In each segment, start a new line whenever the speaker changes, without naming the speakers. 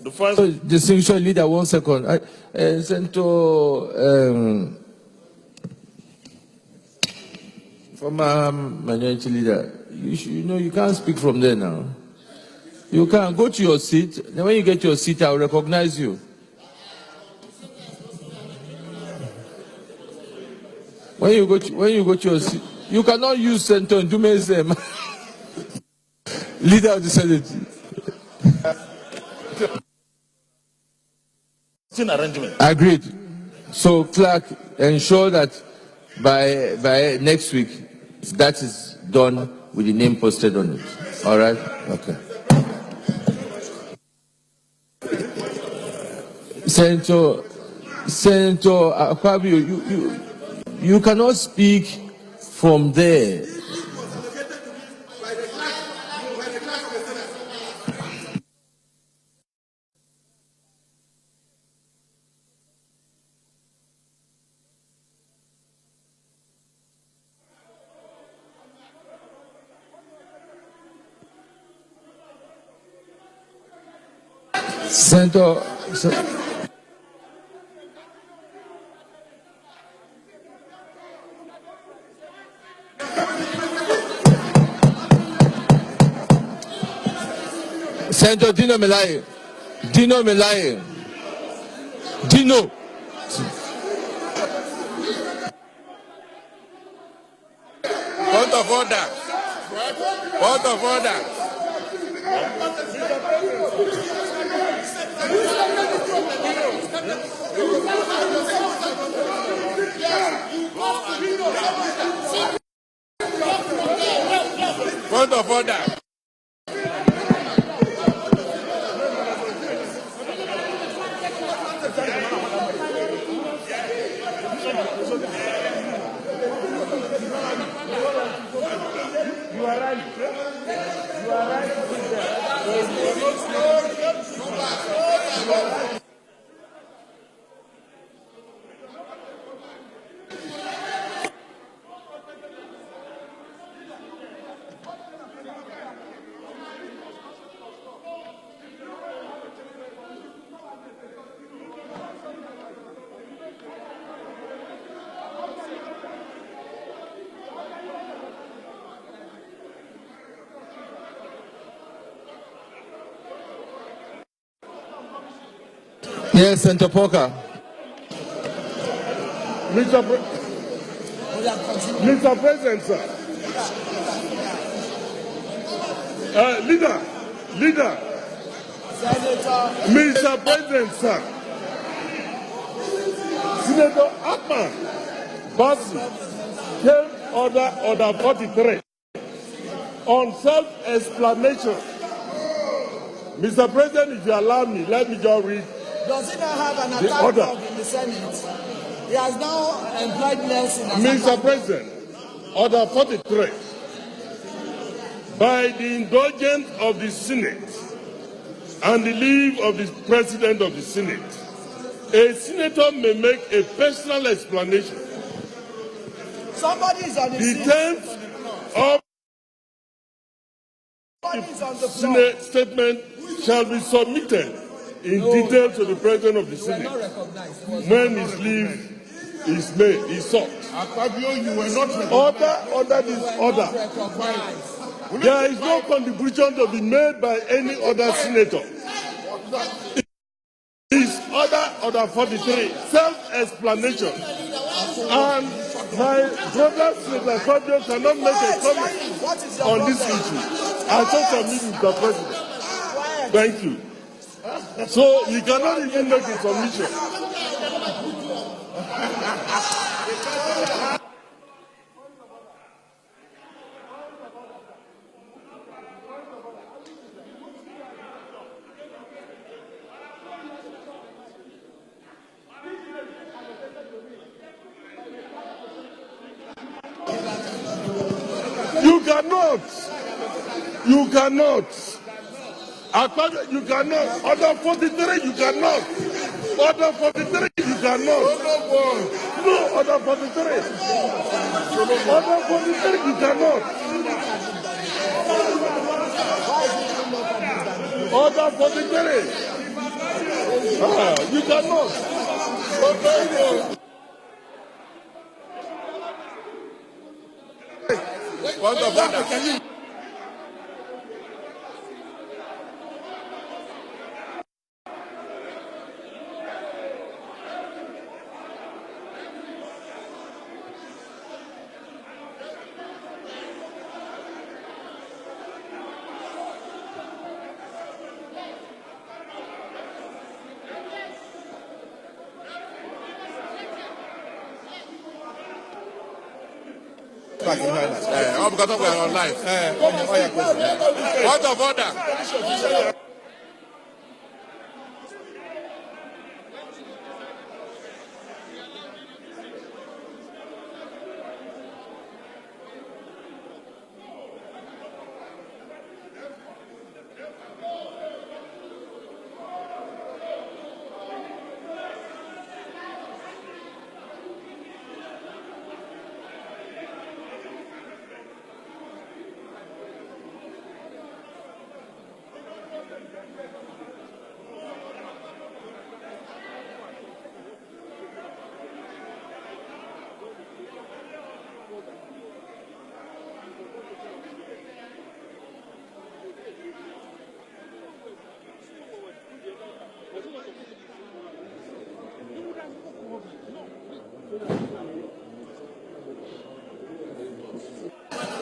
The first
distinguished leader, 1 second. Senator, former minority leader, you can't speak from there now. You can go to your seat. Then when you get your seat, I'll recognize you. When you go to your seat, you cannot use Senator Ndume's leader of the Senate.
Arrangement.
Agreed. So, clerk, ensure that by next week that is done with the name posted on it. All right? Okay. Sanata Akpabio, you cannot speak from there. Senator Dino Melaye. Dino.
Point of order. Point of order. Point of order.
You are right. You are right.
Yes, Senator Porker.
Mr. President, sir. Leader. Mr. President, sir. Senator Akpabio came order 43 on self-explanation. Mr. President, if you allow me, let me just read.
Does he not have an attack dog in the Senate? He has now employed Nelson as
Mr. President, order 43. By the indulgence of the Senate and the leave of the President of the Senate, a senator may make a personal explanation.
Somebody is on the
terms of the Senate statement shall be submitted in detail to the President of the Senate when his leave is sought.
Akpabio, you were not
Under this order, there is no contribution to be made by any other senator. Is order 43, self-explanation. And my brother Senator Akpabio cannot make a comment on this issue. I just submit Mr. President. Thank you. So you cannot even make a submission. You cannot. You cannot. Order 43, you cannot. Order 43, you cannot. No, order 43. Order 43, you cannot. Order 43. You cannot.
Point of order. All because of we are online. Point of order.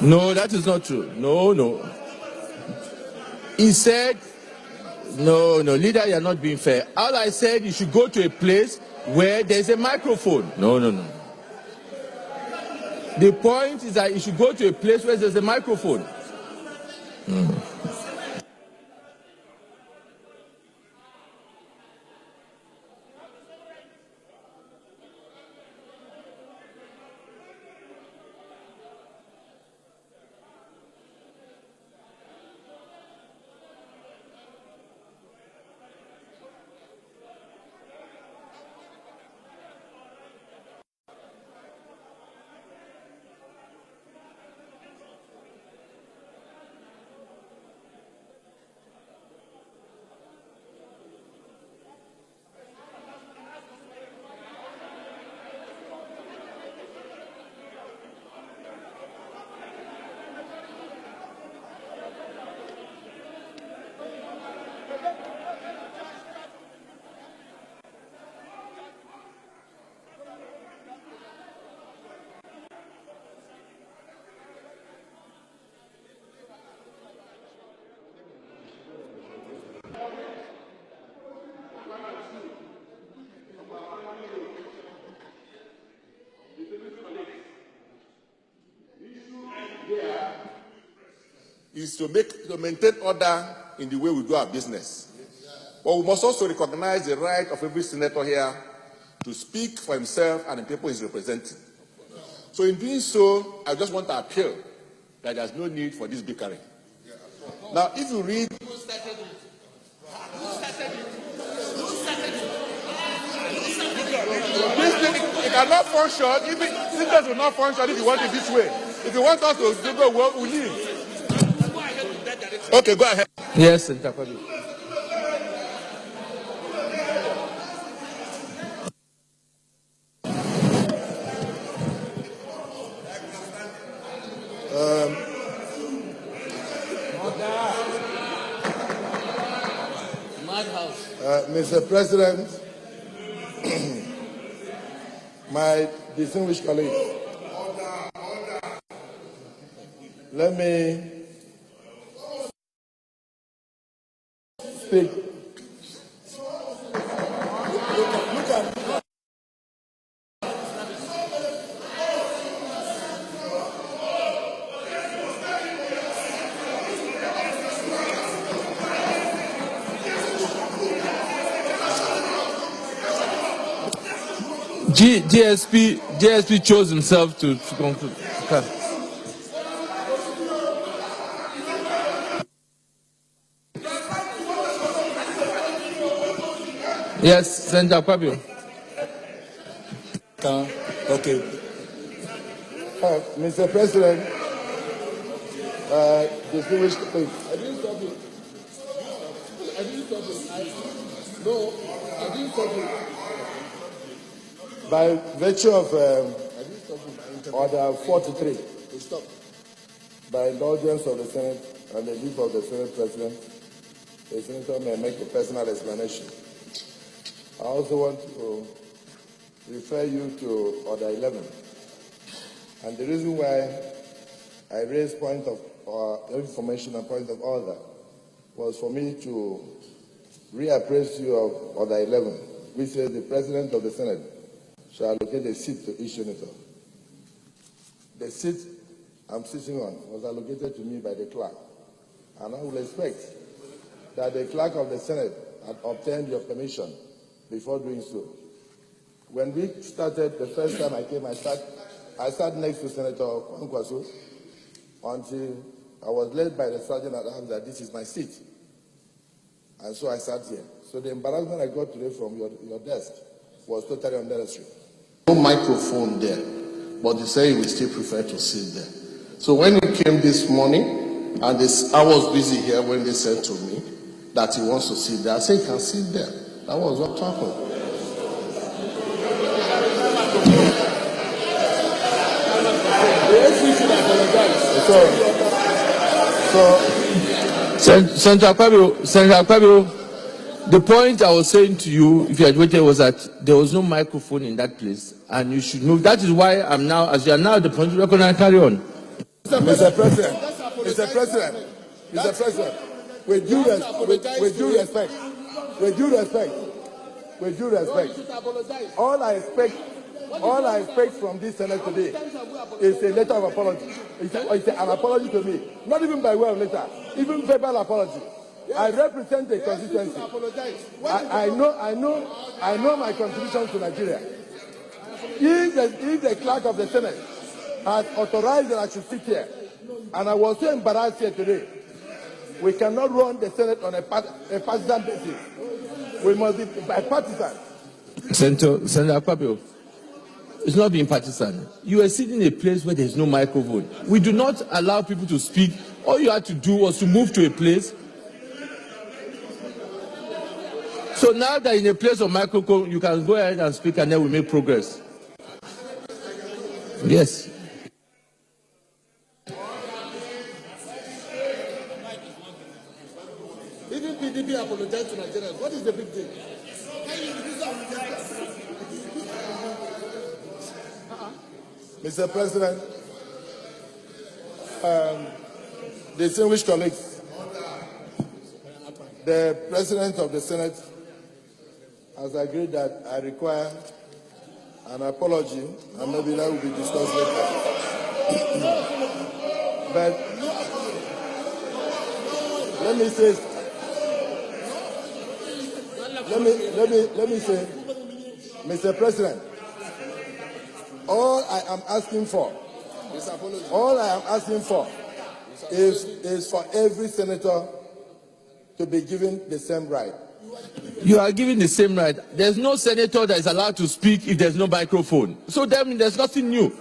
No, that is not true. No. He said, no, leader, you are not being fair. All I said, you should go to a place where there's a microphone. No. The point is that you should go to a place where there's a microphone. Is to maintain order in the way we do our business. But we must also recognize the right of every senator here to speak for himself and the people he's representing. So in doing so, I just want to appeal that there's no need for this bickering. Now, if you read... Who started it? This thing, it cannot function. If will not function if you want it this way. If you want us to go well, we leave. Okay, go ahead. Yes, Sanata Akpabio.
Mr. President, my distinguished colleagues, let me speak.
GSP chose himself to conclude. Okay. Yes, Sanata Akpabio.
Okay. Mr. President, distinguished colleagues. I didn't stop it. No, By virtue of Order 43, by indulgence of the Senate and the leave of the Senate President, the Senator may make a personal explanation. I also want to refer you to Order 11. And the reason why I raised point of information and point of order was for me to reappraise you of Order 11, which says the President of the Senate shall allocate a seat to each senator. The seat I'm sitting on was allocated to me by the clerk, and I will expect that the clerk of the Senate had obtained your permission before doing so. When we started, the first time I came, I sat next to Senator Kwankwaso until I was led by the sergeant at arms that this is my seat. And so I sat here. So the embarrassment I got today from your desk was totally unnecessary.
No microphone there, but they say we still prefer to sit there. So when he came this morning, and I was busy here when they said to me that he wants to sit there, I said he can sit there. That was what happened.
Sanata Akpabio, the point I was saying to you, if you had waited, was that there was no microphone in that place, and you should move. That is why I'm now, as you are now, the point you recognize, carry on.
Mr. President, with due respect, all I expect from this Senate today is a letter of apology. It's an apology to me, not even by way of letter, even verbal apology. I represent a constituency. I know my contribution to Nigeria. If the clerk of the Senate has authorized that I should sit here, and I was so embarrassed here today, we cannot run the Senate on a partisan basis. We must be bipartisan.
Senator Akpabio, it's not being partisan. You are sitting in a place where there is no microphone. We do not allow people to speak. All you had to do was to move to a place. So now that in a place of microphone, you can go ahead and speak, and then we make progress. Yes.
Even PDP apologized to Nigerians. What is the big deal? Mr. President, distinguished colleagues, the President of the Senate has agreed that I require an apology, and maybe that will be discussed later. But let me say, Mr. President, all I am asking for is for every senator to be given the same right.
You are given the same right. There's no senator that is allowed to speak if there's no microphone. So then there's nothing new.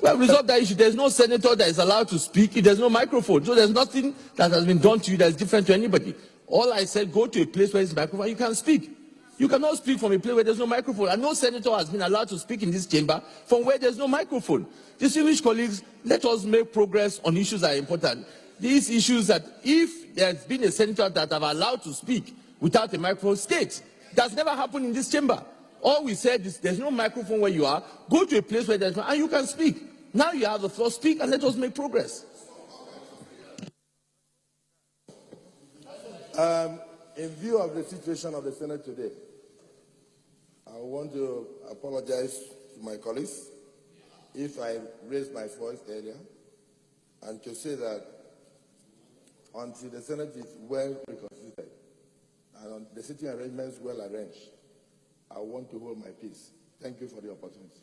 We have resolved that issue. There's no senator that is allowed to speak if there's no microphone. So there's nothing that has been done to you that is different to anybody. All I said, go to a place where there's a microphone, you can speak. You cannot speak from a place where there's no microphone. And no senator has been allowed to speak in this chamber from where there's no microphone. Distinguished colleagues, let us make progress on issues that are important. These issues that if there's been a senator that have allowed to speak without a microphone, state. That's never happened in this chamber. All we said is there's no microphone where you are. Go to a place where there's no, and you can speak. Now you have the floor, speak, and let us make progress.
In view of the situation of the Senate today, I want to apologize to my colleagues if I raised my voice earlier, and to say that until the Senate is well reconstituted and the sitting arrangements well arranged, I want to hold my peace. Thank you for the opportunity.